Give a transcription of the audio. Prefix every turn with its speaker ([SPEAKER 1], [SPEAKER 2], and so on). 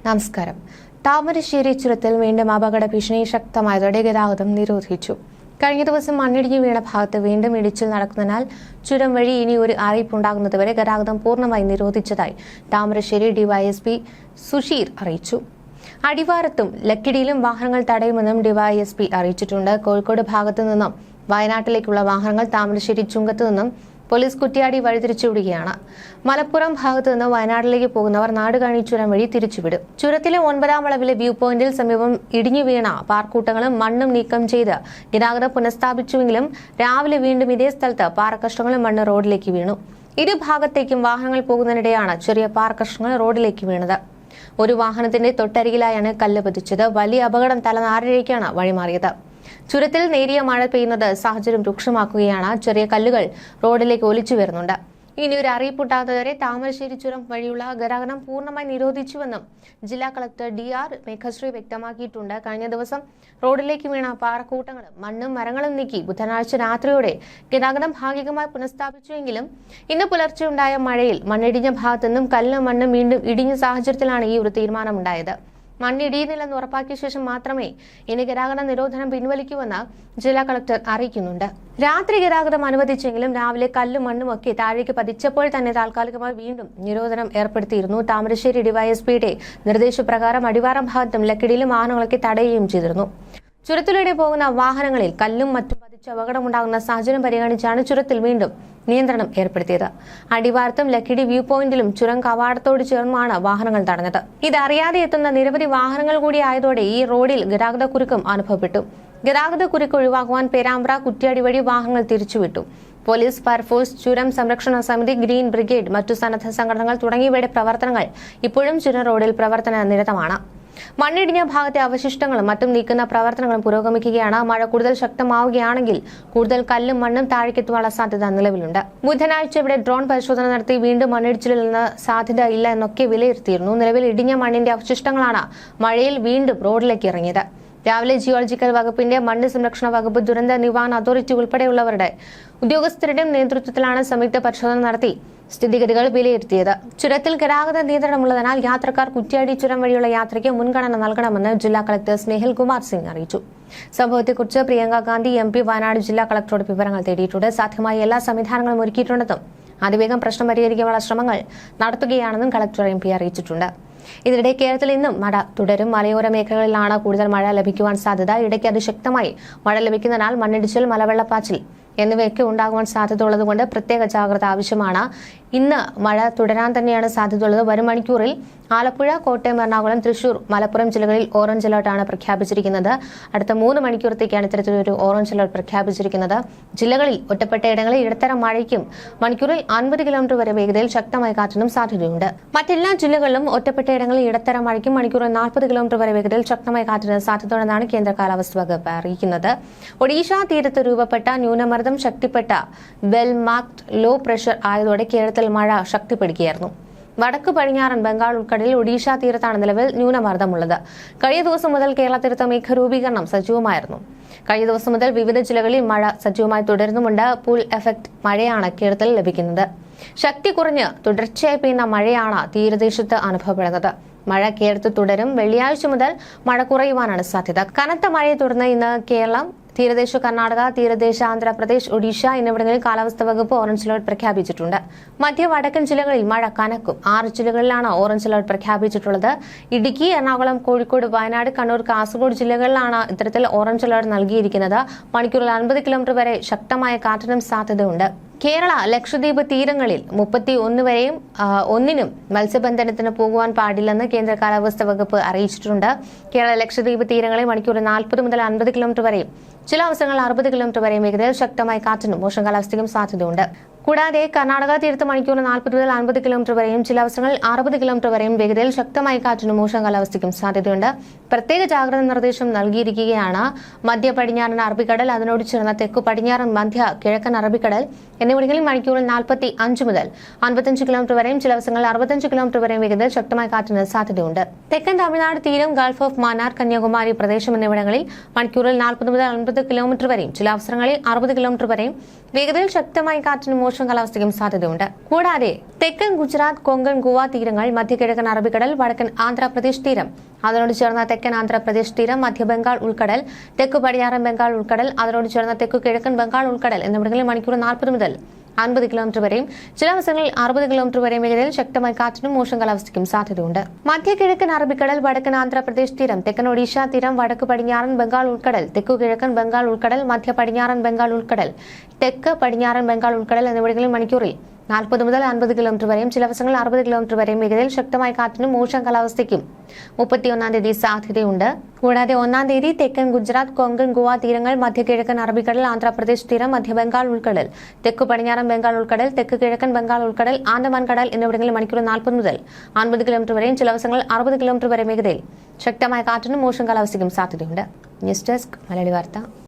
[SPEAKER 1] നമസ്കാരം. താമരശ്ശേരി ചുരത്തിൽ വീണ്ടും അപകട ഭീഷണി ശക്തമായതോടെ ഗതാഗതം നിരോധിച്ചു. കഴിഞ്ഞ ദിവസം മണ്ണിടിഞ്ഞു വീണ ഭാഗത്ത് വീണ്ടും ഇടിച്ചിൽ നടക്കുന്നതിനാൽ ചുരം വഴി ഇനി ഒരു അറിയിപ്പുണ്ടാകുന്നതുവരെ ഗതാഗതം പൂർണ്ണമായി നിരോധിച്ചതായി താമരശ്ശേരി ഡിവൈഎസ്പി സുഷീർ അറിയിച്ചു. അടിവാരത്തും ലക്കിടിയിലും വാഹനങ്ങൾ തടയുമെന്നും ഡിവൈഎസ്പി അറിയിച്ചിട്ടുണ്ട്. കോഴിക്കോട് ഭാഗത്തു നിന്നും വയനാട്ടിലേക്കുള്ള വാഹനങ്ങൾ താമരശ്ശേരി ചുങ്കത്തു നിന്നും പോലീസ് കുറ്റ്യാടി വഴിതിരിച്ചുവിടുകയാണ്. മലപ്പുറം ഭാഗത്തു നിന്ന് വയനാട്ടിലേക്ക് പോകുന്നവർ നാടുകാണി ചുരം വഴി തിരിച്ചുവിടും. ചുരത്തിലെ 9ാം വളവിലെ വ്യൂ പോയിന്റിൽ സമീപം ഇടിഞ്ഞു വീണ പാറക്കൂട്ടങ്ങളും മണ്ണും നീക്കം ചെയ്ത് ഗതാഗതം പുനഃസ്ഥാപിച്ചുവെങ്കിലും രാവിലെ വീണ്ടും ഇതേ സ്ഥലത്ത് പാറക്കഷ്ണങ്ങളും മണ്ണ് റോഡിലേക്ക് വീണു. ഇരുഭാഗത്തേക്കും വാഹനങ്ങൾ പോകുന്നതിനിടെയാണ് ചെറിയ പാറക്കഷ്ണങ്ങൾ റോഡിലേക്ക് വീണത്. ഒരു വാഹനത്തിന്റെ തൊട്ടരികിലായാണ് കല്ല് പതിച്ചത്. വലിയ അപകടം തലനാരിഴയ്ക്കാണ് വഴിമാറിയത്. ചുരത്തിൽ നേരിയ മഴ പെയ്യുന്നത് സാഹചര്യം രൂക്ഷമാക്കുകയാണ്. ചെറിയ കല്ലുകൾ റോഡിലേക്ക് ഒലിച്ചു വരുന്നുണ്ട്. ഇനി ഒരു അറിയിപ്പുണ്ടാകുന്നതുവരെ താമരശ്ശേരി ചുരം വഴിയുള്ള ഗതാഗതം പൂർണ്ണമായി നിരോധിച്ചുവെന്നും ജില്ലാ കളക്ടർ DR മേഘശ്രീ വ്യക്തമാക്കിയിട്ടുണ്ട്. കഴിഞ്ഞ ദിവസം റോഡിലേക്ക് വീണ പാറക്കൂട്ടങ്ങളും മണ്ണും മരങ്ങളും നീക്കി ബുധനാഴ്ച രാത്രിയോടെ ഗതാഗതം ഭാഗികമായി പുനഃസ്ഥാപിച്ചുവെങ്കിലും ഇന്ന് പുലർച്ചെ ഉണ്ടായ മഴയിൽ മണ്ണിടിഞ്ഞ ഭാഗത്തുനിന്നും കല്ലും മണ്ണും വീണ്ടും ഇടിഞ്ഞ സാഹചര്യത്തിലാണ് ഈ ഒരു തീരുമാനമുണ്ടായത്. മണ്ണിടിയുന്നില്ലെന്ന് ഉറപ്പാക്കിയ ശേഷം മാത്രമേ ഇനി ഗതാഗത നിരോധനം പിൻവലിക്കൂവെന്ന് ജില്ലാ കളക്ടർ അറിയിക്കുന്നുണ്ട്. രാത്രി ഗതാഗതം അനുവദിച്ചെങ്കിലും രാവിലെ കല്ലും മണ്ണും ഒക്കെ താഴേക്ക് പതിച്ചപ്പോൾ തന്നെ താൽക്കാലികമായി വീണ്ടും നിരോധനം ഏർപ്പെടുത്തിയിരുന്നു. താമരശ്ശേരി ഡിവൈഎസ്പിയുടെ നിർദ്ദേശപ്രകാരം അടിവാരം ഭാഗത്തും ലക്കിടിയിലും വാഹനങ്ങളൊക്കെ തടയുകയും ചെയ്തിരുന്നു. ചുരത്തിലൂടെ പോകുന്ന വാഹനങ്ങളിൽ കല്ലും മറ്റും പതിച്ച് അപകടമുണ്ടാകുന്ന സാഹചര്യം പരിഗണിച്ചാണ് ചുരത്തിൽ വീണ്ടും നിയന്ത്രണം ഏർപ്പെടുത്തിയത്. അടിവാരത്തും ലക്കിടി വ്യൂ പോയിന്റിലും ചുരം കവാടത്തോട് ചേർന്നാണ് വാഹനങ്ങൾ തടഞ്ഞത്. ഇതറിയാതെ എത്തുന്ന നിരവധി വാഹനങ്ങൾ കൂടി ആയതോടെ ഈ റോഡിൽ ഗതാഗതക്കുരുക്കും അനുഭവപ്പെട്ടു. ഗതാഗതക്കുരുക്ക് ഒഴിവാക്കുവാൻ പേരാമ്പ്ര കുറ്റ്യാടി വഴി വാഹനങ്ങൾ തിരിച്ചുവിട്ടു. പോലീസ്, ഫയർഫോഴ്സ്, ചുരം സംരക്ഷണ സമിതി, ഗ്രീൻ ബ്രിഗേഡ്, മറ്റു സന്നദ്ധ സംഘടനകൾ തുടങ്ങിയവയുടെ പ്രവർത്തനങ്ങൾ ഇപ്പോഴും ചുരം റോഡിൽ പ്രവർത്തന നിരതമാണ്. മണ്ണിടിഞ്ഞ ഭാഗത്തെ അവശിഷ്ടങ്ങളും മറ്റും നീക്കുന്ന പ്രവർത്തനങ്ങളും പുരോഗമിക്കുകയാണ്. മഴ കൂടുതൽ ശക്തമാവുകയാണെങ്കിൽ കൂടുതൽ കല്ലും മണ്ണും താഴേക്കെത്തുവാനുള്ള സാധ്യത നിലവിലുണ്ട്. ബുധനാഴ്ച ഇവിടെ ഡ്രോൺ പരിശോധന നടത്തി വീണ്ടും മണ്ണിടിച്ചിലിൽ നിന്ന് സാധ്യത ഇല്ല എന്നൊക്കെ വിലയിരുത്തിയിരുന്നു. നിലവിൽ ഇടിഞ്ഞ മണ്ണിന്റെ അവശിഷ്ടങ്ങളാണ് മഴയിൽ വീണ്ടും റോഡിലേക്ക് ഇറങ്ങിയത്. രാവിലെ ജിയോളജിക്കൽ വകുപ്പിന്റെ മണ്ണ് സംരക്ഷണ വകുപ്പ്, ദുരന്ത നിവാരണ അതോറിറ്റി ഉൾപ്പെടെയുള്ളവരുടെ ഉദ്യോഗസ്ഥരുടെയും നേതൃത്വത്തിലാണ് സംയുക്ത പരിശോധന നടത്തി സ്ഥിതിഗതികൾ വിലയിരുത്തിയത്. ചുരത്തിൽ ഗതാഗത നിയന്ത്രണമുള്ളതിനാൽ യാത്രക്കാർ കുറ്റ്യാടി ചുരം വഴിയുള്ള യാത്രയ്ക്ക് മുൻഗണന നൽകണമെന്ന് ജില്ലാ കളക്ടർ സ്നേഹിൽ കുമാർ സിംഗ് അറിയിച്ചു. സംഭവത്തെക്കുറിച്ച് പ്രിയങ്ക ഗാന്ധി MP വയനാട് ജില്ലാ കളക്ടറോട് വിവരങ്ങൾ തേടിയിട്ടുണ്ട്. സാധ്യമായ എല്ലാ സംവിധാനങ്ങളും ഒരുക്കിയിട്ടുണ്ടെന്നും അതിവേഗം പ്രശ്നം പരിഹരിക്കാനുള്ള ശ്രമങ്ങൾ നടത്തുകയാണെന്നും കളക്ടർ MP അറിയിച്ചിട്ടുണ്ട്. ഇതിനിടെ കേരളത്തിൽ ഇന്നും മഴ തുടരും. മലയോര മേഖലകളിലാണ് കൂടുതൽ മഴ ലഭിക്കുവാൻ സാധ്യത. ഇടയ്ക്ക് അതിശക്തമായി മഴ ലഭിക്കുന്നതിനാൽ മണ്ണിടിച്ചിൽ, മലവെള്ളപ്പാച്ചിൽ എന്നിവയൊക്കെ ഉണ്ടാകുവാൻ സാധ്യതയുള്ളതുകൊണ്ട് പ്രത്യേക ജാഗ്രത ആവശ്യമാണ്. ഇന്ന് മഴ തുടരാൻ തന്നെയാണ് സാധ്യതയുള്ളത്. വരും മണിക്കൂറിൽ ആലപ്പുഴ, കോട്ടയം, എറണാകുളം, തൃശൂർ, മലപ്പുറം ജില്ലകളിൽ ഓറഞ്ച് അലർട്ടാണ് പ്രഖ്യാപിച്ചിരിക്കുന്നത്. അടുത്ത 3 മണിക്കൂറത്തേക്കാണ് ഇത്തരത്തിലൊരു ഓറഞ്ച് അലർട്ട് പ്രഖ്യാപിച്ചിരിക്കുന്നത്. ജില്ലകളിൽ ഒറ്റപ്പെട്ട ഇടങ്ങളിൽ ഇടത്തരം മഴയ്ക്കും മണിക്കൂറിൽ 50 കിലോമീറ്റർ വരെ വേഗതയിൽ ശക്തമായ കാറ്റിനും സാധ്യതയുണ്ട്. മറ്റെല്ലാ ജില്ലകളിലും ഒറ്റപ്പെട്ട ഇടങ്ങളിൽ ഇടത്തരം മഴയ്ക്കും മണിക്കൂറിൽ 40 കിലോമീറ്റർ വരെ വേഗതയിൽ ശക്തമായ കാറ്റിന് സാധ്യതയുണ്ടെന്നാണ് കേന്ദ്ര കാലാവസ്ഥാ വകുപ്പ് അറിയിക്കുന്നത്. ഒഡീഷ തീരത്ത് രൂപപ്പെട്ട ന്യൂനമർദ്ദം ശക്തിപ്പെട്ട വെൽ മാർക്ഡ് ലോ പ്രഷർ ആയതോടെ കേരളത്തിൽ മഴ ശക്തിപ്പെടുകയായിരുന്നു. വടക്ക് പടിഞ്ഞാറൻ ബംഗാൾ ഉൾക്കടലിൽ ഒഡീഷ തീരത്താണ് നിലവിൽ ന്യൂനമർദ്ദമുള്ളത്. കഴിഞ്ഞ ദിവസം മുതൽ കേരള തീരത്ത് മേഘരൂപീകരണം സജീവമായിരുന്നു. കഴിഞ്ഞ ദിവസം മുതൽ വിവിധ ജില്ലകളിൽ മഴ സജീവമായി തുടരുന്നുമുണ്ട്. പൂൾ എഫക്ട് മഴയാണ് കേരളത്തിൽ ലഭിക്കുന്നത്. ശക്തി കുറഞ്ഞ് തുടർച്ചയായി പെയ്യുന്ന മഴയാണ് തീരദേശത്ത് അനുഭവപ്പെടുന്നത്. മഴ കേരളത്തിൽ തുടരും. വെള്ളിയാഴ്ച മുതൽ മഴ കുറയുവാനാണ് സാധ്യത. കനത്ത മഴയെ തുടർന്ന് ഇന്ന് കേരളം, തീരദേശ കർണാടക, തീരദേശ ആന്ധ്രാപ്രദേശ്, ഒഡീഷ എന്നിവിടങ്ങളിൽ കാലാവസ്ഥാ വകുപ്പ് ഓറഞ്ച് അലർട്ട് പ്രഖ്യാപിച്ചിട്ടുണ്ട്. മധ്യ വടക്കൻ ജില്ലകളിൽ മഴ കനക്കും. 6 ജില്ലകളിലാണ് ഓറഞ്ച് അലർട്ട് പ്രഖ്യാപിച്ചിട്ടുള്ളത്. ഇടുക്കി, എറണാകുളം, കോഴിക്കോട്, വയനാട്, കണ്ണൂർ, കാസർഗോഡ് ജില്ലകളിലാണ് ഇത്തരത്തിൽ ഓറഞ്ച് അലർട്ട് നൽകിയിരിക്കുന്നത്. മണിക്കൂറിൽ 50 കിലോമീറ്റർ വരെ ശക്തമായ കാറ്റിനും സാധ്യതയുണ്ട്. കേരള, ലക്ഷദ്വീപ് തീരങ്ങളിൽ 31 വരെയും 1-നും മത്സ്യബന്ധനത്തിന് പോകുവാൻ പാടില്ലെന്ന് കേന്ദ്ര കാലാവസ്ഥാ വകുപ്പ് അറിയിച്ചിട്ടുണ്ട്. കേരള, ലക്ഷദ്വീപ് തീരങ്ങളിൽ മണിക്കൂറിൽ 40 മുതൽ 50 കിലോമീറ്റർ വരെയും ചില അവസരങ്ങളിൽ 60 കിലോമീറ്റർ വരെയും വേഗതയിൽ ശക്തമായ കാറ്റിനും മോശം കാലാവസ്ഥയ്ക്കും സാധ്യതയുണ്ട്. കൂടാതെ കർണാടക തീരത്ത് മണിക്കൂറിൽ 40 മുതൽ 50 കിലോമീറ്റർ വരെയും ചില അവസരങ്ങളിൽ 60 കിലോമീറ്റർ വരെയും വേഗതയിൽ ശക്തമായ കാറ്റിനും മോശം കാലാവസ്ഥയ്ക്കും സാധ്യതയുണ്ട്. പ്രത്യേക ജാഗ്രതാ നിർദ്ദേശം നൽകിയിരിക്കുകയാണ്. മധ്യ പടിഞ്ഞാറൻ അറബിക്കടൽ, അതിനോട് ചേർന്ന തെക്കു പടിഞ്ഞാറൻ മധ്യ കിഴക്കൻ അറബിക്കടൽ എന്നിവിടങ്ങളിൽ മണിക്കൂറിൽ 45 മുതൽ 55 കിലോമീറ്റർ വരെയും ചില അവസരങ്ങളിൽ 65 കിലോമീറ്റർ വരെയും വേഗതയിൽ ശക്തമായ കാറ്റിന് സാധ്യതയുണ്ട്. തെക്കൻ തമിഴ്നാട് തീരം, ഗൾഫ് ഓഫ് മന്നാർ, കന്യാകുമാരി പ്രദേശം എന്നിവിടങ്ങളിൽ മണിക്കൂറിൽ 40 മുതൽ 50 കിലോമീറ്റർ വരെയും ചില അവസരങ്ങളിൽ 60 കിലോമീറ്റർ വരെയും വേഗതയിൽ ശക്തമായ കാറ്റിനും മോശം കാലാവസ്ഥയ്ക്കും സാധ്യതയുണ്ട്. കൂടാതെ തെക്കൻ ഗുജറാത്ത്, കൊങ്കൺ, ഗോവ തീരങ്ങൾ, മധ്യകിഴക്കൻ അറബിക്കടൽ, വടക്കൻ ആന്ധ്രാപ്രദേശ് തീരം, അതിനോട് ചേർന്ന തെക്കൻ ആന്ധ്രാപ്രദേശ് തീരം, മധ്യ ബംഗാൾ ഉൾക്കടൽ, തെക്കു പടിഞ്ഞാറൻ ബംഗാൾ ഉൾക്കടൽ, അതിനോട് ചേർന്ന തെക്കു കിഴക്കൻ ബംഗാൾ ഉൾക്കടൽ എന്നിവിടങ്ങളിൽ മണിക്കൂർ 40 മുതൽ 50 കിലോമീറ്റർ വരെയും ചില അവസരങ്ങളിൽ 60 കിലോമീറ്റർ വരെയും വേഗതയിൽ ശക്തമായ കാറ്റിനും മോശം കാലാവസ്ഥയ്ക്കും സാധ്യതയുണ്ട്. മധ്യ കിഴക്കൻ അറബിക്കടൽ, വടക്കൻ ആന്ധ്രാപ്രദേശ് തീരം, തെക്കൻ ഒഡീഷ തീരം, വടക്ക് പടിഞ്ഞാറൻ ബംഗാൾ ഉൾക്കടൽ, തെക്കു കിഴക്കൻ ബംഗാൾ ഉൾക്കടൽ, മധ്യ പടിഞ്ഞാറൻ ബംഗാൾ ഉൾക്കടൽ, തെക്ക് പടിഞ്ഞാറൻ ബംഗാൾ ഉൾക്കടൽ എന്നിവിടങ്ങളിൽ മണിക്കൂറിൽ 40 മുതൽ 50 കിലോമീറ്റർ വരെയും ചില അവസരങ്ങളിൽ 60 കിലോമീറ്റർ വരെയും വേഗതയിൽ ശക്തമായ കാറ്റിനും മോശം കാലാവസ്ഥയ്ക്കും 31-ാം തീയതി സാധ്യതയുണ്ട്. കൂടാതെ 1-ാം തീയതി തെക്കൻ ഗുജറാത്ത്, കൊങ്കൺ, ഗോവ തീരങ്ങൾ, മധ്യ കിഴക്കൻ അറബിക്കടൽ, ആന്ധ്രാപ്രദേശ് തീരം, മധ്യ ബംഗാൾ ഉൾക്കടൽ, തെക്കു പടിഞ്ഞാറൻ ബംഗാൾ ഉൾക്കടൽ, തെക്ക് കിഴക്കൻ ബംഗാൾ ഉൾക്കടൽ, ആൻഡമാൻ കടൽ എന്നിവിടങ്ങളിൽ മണിക്കൂർ 40 മുതൽ 50 കിലോമീറ്റർ വരെയും ചില അവസരങ്ങളിൽ 60 കിലോമീറ്റർ വരെ വേഗതയിൽ ശക്തമായ കാറ്റിനും മോശം കാലാവസ്ഥയ്ക്കും സാധ്യതയുണ്ട്. ന്യൂസ് ഡെസ്ക് മലയാളി വാർത്ത.